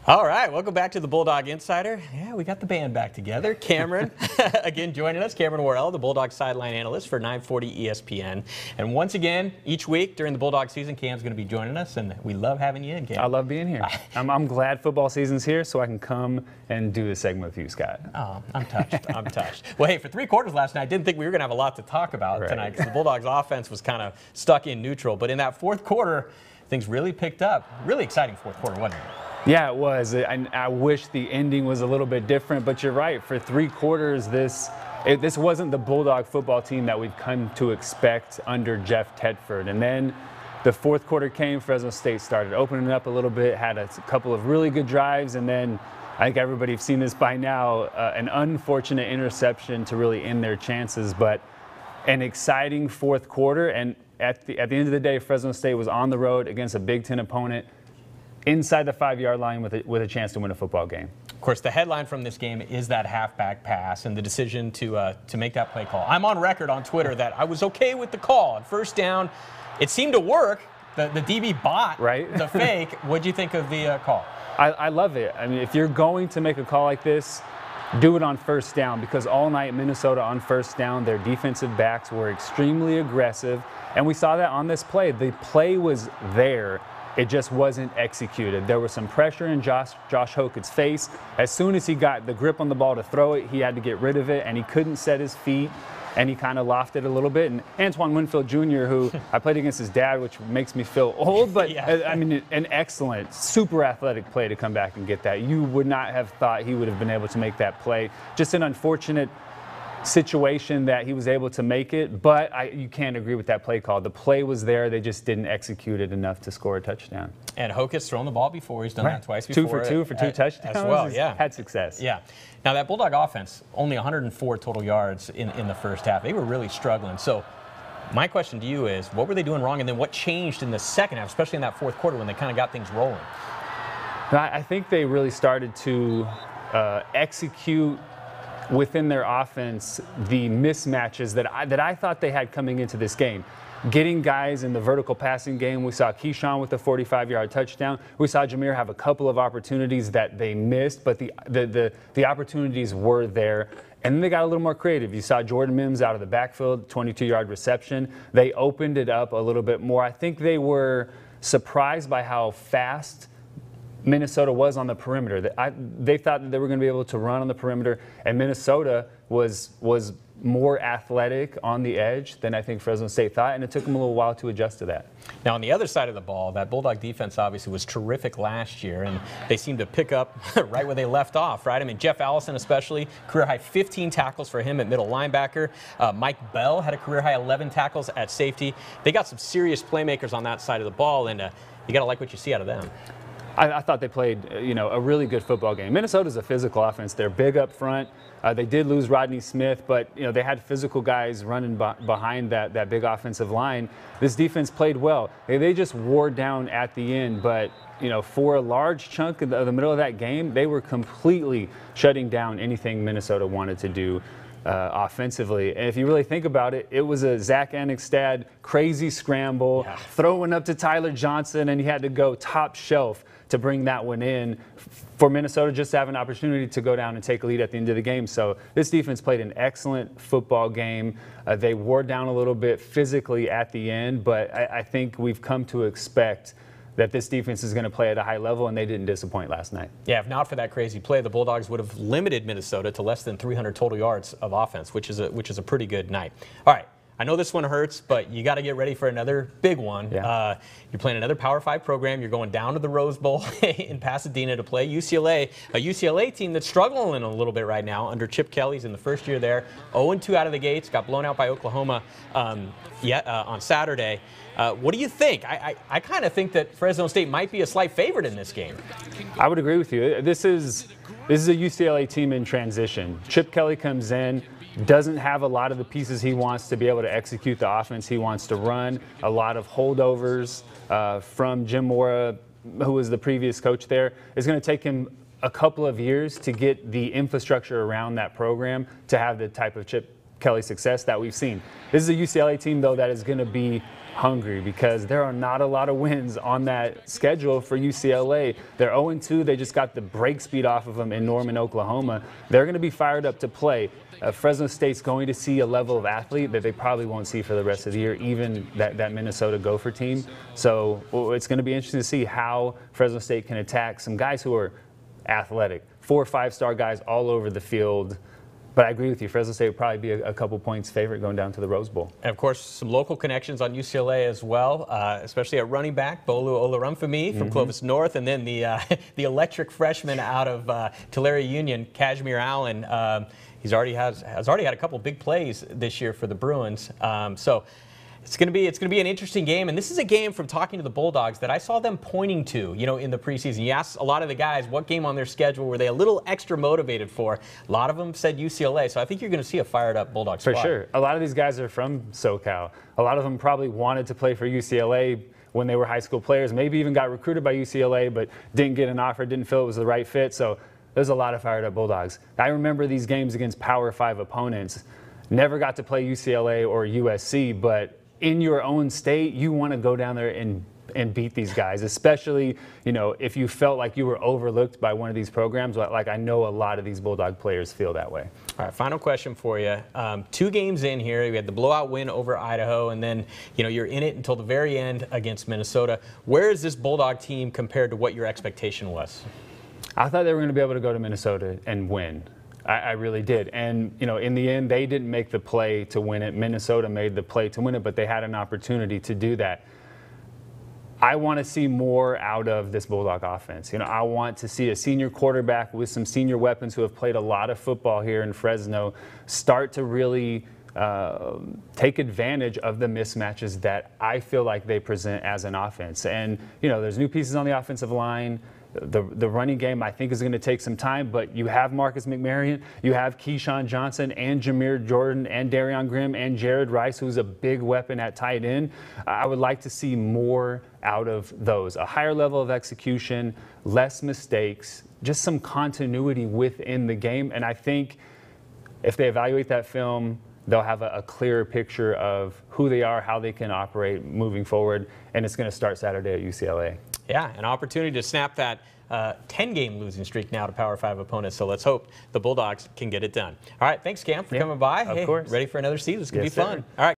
All right, welcome back to the Bulldog Insider. Yeah, we got the band back together. Cameron, again, joining us. Cameron Worrell, the Bulldog sideline analyst for 940 ESPN. And once again, each week during the Bulldog season, Cam's going to be joining us, and we love having you in, Cam. I love being here. I'm glad football season's here so I can come and do this segment with you, Scott. Oh, I'm touched. I'm touched. Well, hey, for 3 quarters last night, I didn't think we were going to have a lot to talk about tonight because the Bulldogs offense was kind of stuck in neutral. But in that fourth quarter, things really picked up. Really exciting fourth quarter, wasn't it? Yeah, it was. I wish the ending was a little bit different, but you're right. For 3 quarters, this wasn't the Bulldog football team that we've come to expect under Jeff Tedford. And then the fourth quarter came, Fresno State started opening up a little bit, had a couple of really good drives, and then I think everybody's seen this by now, an unfortunate interception to really end their chances, but an exciting fourth quarter. And at the end of the day, Fresno State was on the road against a Big Ten opponent, inside the 5-yard line with a chance to win a football game. Of course, the headline from this game is that halfback pass and the decision to make that play call. I'm on record on Twitter that I was okay with the call. On first down, it seemed to work. The DB bought the fake. What'd you think of the call? I love it. I mean, if you're going to make a call like this, do it on first down, because all night Minnesota on first down, their defensive backs were extremely aggressive, and we saw that on this play. The play was there. It just wasn't executed. There was some pressure in Josh Hokett's face. As soon as he got the grip on the ball to throw it, he had to get rid of it, and he couldn't set his feet, and he kind of lofted a little bit. And Antoine Winfield Jr., who I played against his dad, which makes me feel old, but I mean, an excellent, super athletic play to come back and get that. You would not have thought he would have been able to make that play. Just an unfortunate situation that he was able to make it, but you can't agree with that play call. The play was there, they just didn't execute it enough to score a touchdown. And Hokett's thrown the ball before. He's done that twice before. 2 for 2 touchdowns as well. He's yeah, had success. Yeah. Now that Bulldog offense, only 104 total yards in the first half. They were really struggling. So my question to you is, what were they doing wrong, and then what changed in the second half, especially in that fourth quarter when they kind of got things rolling? I think they really started to execute within their offense the mismatches that I thought they had coming into this game. Getting guys in the vertical passing game. We saw Keyshawn with a 45-yard touchdown. We saw Jameer have a couple of opportunities that they missed, but the opportunities were there. And then they got a little more creative. You saw Jordan Mims out of the backfield, 22-yard reception. They opened it up a little bit more. I think they were surprised by how fast Minnesota was on the perimeter. They thought that they were going to be able to run on the perimeter, and Minnesota was more athletic on the edge than I think Fresno State thought, and it took them a little while to adjust to that. Now, on the other side of the ball, that Bulldog defense obviously was terrific last year, and they seemed to pick up right where they left off, right? I mean, Jeff Allison especially, career-high 15 tackles for him at middle linebacker. Mike Bell had a career-high 11 tackles at safety. They got some serious playmakers on that side of the ball, and you got to like what you see out of them. I thought they played, a really good football game. Minnesota's a physical offense. They're big up front. They did lose Rodney Smith, but they had physical guys running behind that big offensive line. This defense played well. They just wore down at the end, but for a large chunk of the middle of that game, they were completely shutting down anything Minnesota wanted to do offensively. And if you really think about it, it was a Zach Annexstad crazy scramble, throwing up to Tyler Johnson, and he had to go top shelf to bring that one in for Minnesota just to have an opportunity to go down and take a lead at the end of the game. So this defense played an excellent football game. They wore down a little bit physically at the end, but I think we've come to expect that this defense is going to play at a high level, and they didn't disappoint last night. Yeah, if not for that crazy play, the Bulldogs would have limited Minnesota to less than 300 total yards of offense, which is a pretty good night. All right. I know this one hurts, but you got to get ready for another big one. Yeah. You're playing another Power 5 program. You're going down to the Rose Bowl in Pasadena to play UCLA, a UCLA team that's struggling a little bit right now under Chip Kelly's in the first year there. 0-2 out of the gates, got blown out by Oklahoma on Saturday. What do you think? I kind of think that Fresno State might be a slight favorite in this game. I would agree with you. This is a UCLA team in transition. Chip Kelly comes in, doesn't have a lot of the pieces he wants to be able to execute the offense he wants to run. A lot of holdovers from Jim Mora, who was the previous coach there. It's going to take him a couple of years to get the infrastructure around that program to have the type of Chip Kelly's success that we've seen. This is a UCLA team, though, that is going to be hungry because there are not a lot of wins on that schedule for UCLA. They're 0-2. They just got the break speed off of them in Norman, Oklahoma. They're going to be fired up to play. Fresno State's going to see a level of athlete that they probably won't see for the rest of the year, even that Minnesota Gopher team. So it's going to be interesting to see how Fresno State can attack some guys who are athletic, 4 or 5-star guys all over the field. But I agree with you. Fresno State would probably be a couple points favorite going down to the Rose Bowl. And, of course, some local connections on UCLA as well, especially at running back, Bolu Olorunfemi from Clovis North, and then the electric freshman out of Tulare Union, Kashmir Allen. He's already has already had a couple big plays this year for the Bruins. So it's going to be an interesting game, and this is a game from talking to the Bulldogs that I saw them pointing to, in the preseason. You asked a lot of the guys what game on their schedule were they a little extra motivated for. A lot of them said UCLA, so I think you're going to see a fired-up Bulldog squad. For sure. A lot of these guys are from SoCal. A lot of them probably wanted to play for UCLA when they were high school players, maybe even got recruited by UCLA, but didn't get an offer, didn't feel it was the right fit. So there's a lot of fired-up Bulldogs. I remember these games against Power 5 opponents. Never got to play UCLA or USC, but in your own state, you want to go down there and beat these guys, especially, if you felt like you were overlooked by one of these programs, like I know a lot of these Bulldog players feel that way. All right, final question for you. 2 games in here, you had the blowout win over Idaho, and then, you're in it until the very end against Minnesota. Where is this Bulldog team compared to what your expectation was? I thought they were going to be able to go to Minnesota and win. I really did. And, in the end, they didn't make the play to win it. Minnesota made the play to win it, but they had an opportunity to do that. I want to see more out of this Bulldog offense. I want to see a senior quarterback with some senior weapons who have played a lot of football here in Fresno start to really take advantage of the mismatches that I feel like they present as an offense. And, there's new pieces on the offensive line. The running game, I think, is going to take some time, but you have Marcus McMaryion, you have Keyshawn Johnson and Jameer Jordan and Darion Grimm and Jared Rice, who's a big weapon at tight end. I would like to see more out of those. A higher level of execution, less mistakes, just some continuity within the game. And I think if they evaluate that film, they'll have a clearer picture of who they are, how they can operate moving forward, and it's going to start Saturday at UCLA. Yeah, an opportunity to snap that 10-game losing streak now to Power 5 opponents, so let's hope the Bulldogs can get it done. All right, thanks, Cam, for coming by. Of course. Ready for another season. It's going to be fun. Sir. All right.